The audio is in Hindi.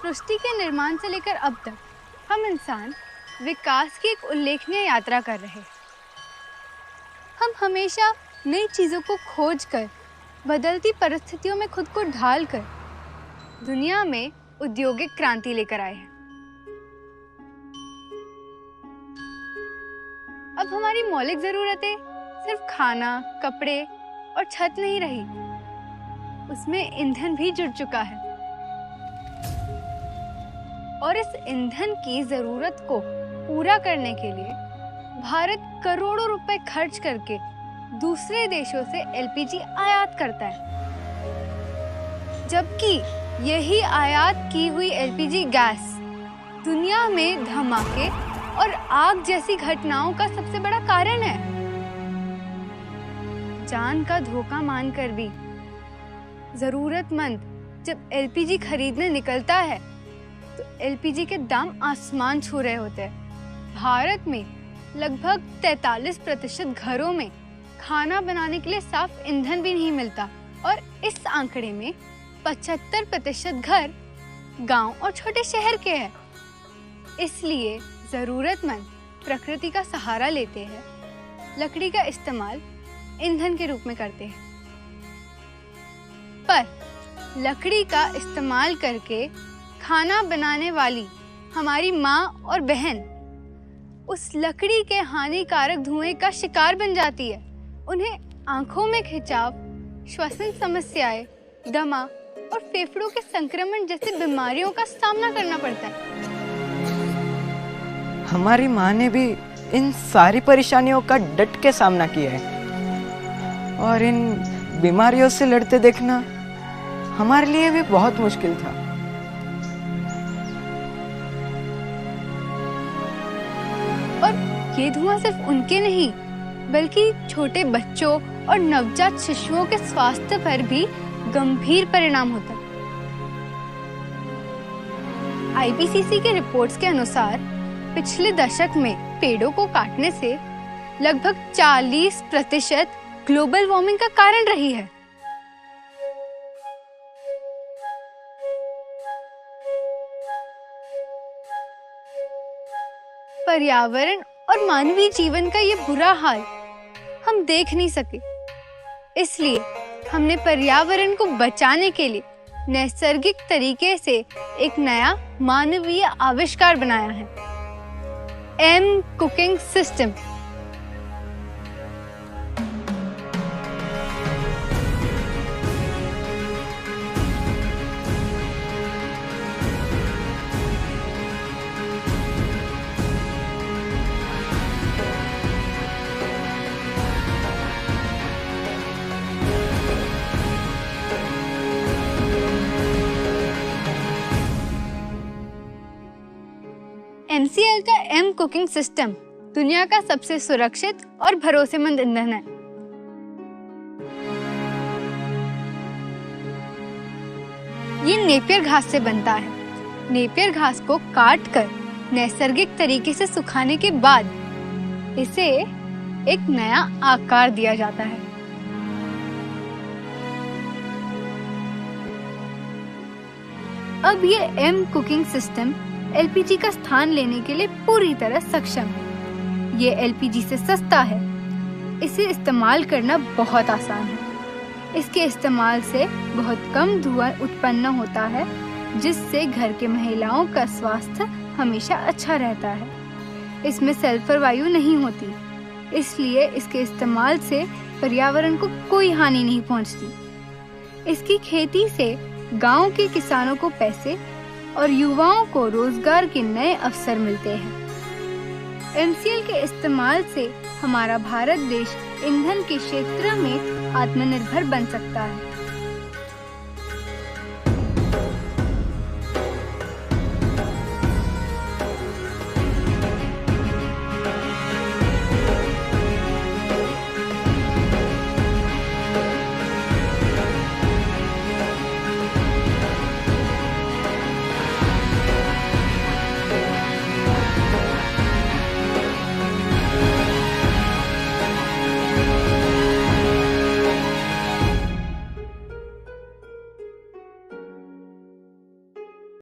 सृष्टि के निर्माण से लेकर अब तक हम इंसान विकास की एक उल्लेखनीय यात्रा कर रहे हैं। हम हमेशा नई चीज़ों को खोज कर, बदलती परिस्थितियों में खुद को ढाल कर दुनिया में औद्योगिक क्रांति लेकर आए हैं। अब हमारी मौलिक ज़रूरतें सिर्फ खाना, कपड़े और छत नहीं रही, उसमें ईंधन भी जुड़ चुका है। और इस ईंधन की जरूरत को पूरा करने के लिए भारत करोड़ों रुपए खर्च करके दूसरे देशों से एलपीजी आयात करता है, जबकि यही आयात की हुई एलपीजी गैस दुनिया में धमाके और आग जैसी घटनाओं का सबसे बड़ा कारण है। जान का धोखा मानकर भी जरूरतमंद जब एलपीजी खरीदने निकलता है तो एलपीजी के दाम आसमान छू रहे होते हैं। भारत में लगभग 43% घरों में खाना बनाने के लिए साफ ईंधन भी नहीं मिलता और इस आंकड़े में 75% घर गांव और छोटे शहर के हैं। इसलिए जरूरतमंद प्रकृति का सहारा लेते हैं, लकड़ी का इस्तेमाल ईंधन के रूप में करते हैं। पर लकड़ी का इस्तेमाल करके खाना बनाने वाली हमारी माँ और बहन उस लकड़ी के हानिकारक धुएं का शिकार बन जाती है। उन्हें आंखों में खिंचाव, श्वसन समस्याएं, दमा और फेफड़ों के संक्रमण जैसी बीमारियों का सामना करना पड़ता है। हमारी माँ ने भी इन सारी परेशानियों का डट के सामना किया है और इन बीमारियों से लड़ते देखना हमारे लिए भी बहुत मुश्किल था। और ये धुआं सिर्फ उनके नहीं बल्कि छोटे बच्चों और नवजात शिशुओं के स्वास्थ्य पर भी गंभीर परिणाम होता है। आईपीसीसी के रिपोर्ट्स के अनुसार पिछले दशक में पेड़ों को काटने से लगभग 40% ग्लोबल वार्मिंग का कारण रही है। पर्यावरण और मानवीय जीवन का ये बुरा हाल हम देख नहीं सके, इसलिए हमने पर्यावरण को बचाने के लिए नैसर्गिक तरीके से एक नया मानवीय आविष्कार बनाया है, एम कुकिंग सिस्टम। MCL का एम कुकिंग सिस्टम दुनिया का सबसे सुरक्षित और भरोसेमंद ईंधन है। ये नेपियर घास से बनता है। नेपियर घास को काट कर नैसर्गिक तरीके से सुखाने के बाद इसे एक नया आकार दिया जाता है। अब ये एम कुकिंग सिस्टम एलपीजी का स्थान लेने के लिए पूरी तरह सक्षम है। ये एलपीजी से सस्ता है, इसे इस्तेमाल करना बहुत आसान है। इसके इस्तेमाल से बहुत कम धुआं उत्पन्न होता है, जिससे घर के महिलाओं का स्वास्थ्य हमेशा अच्छा रहता है। इसमें सल्फर वायु नहीं होती, इसलिए इसके इस्तेमाल से पर्यावरण को कोई हानि नहीं पहुंचती। इसकी खेती से गांव के किसानों को पैसे और युवाओं को रोजगार के नए अवसर मिलते हैं। एमसीएल के इस्तेमाल से हमारा भारत देश ईंधन के क्षेत्र में आत्मनिर्भर बन सकता है।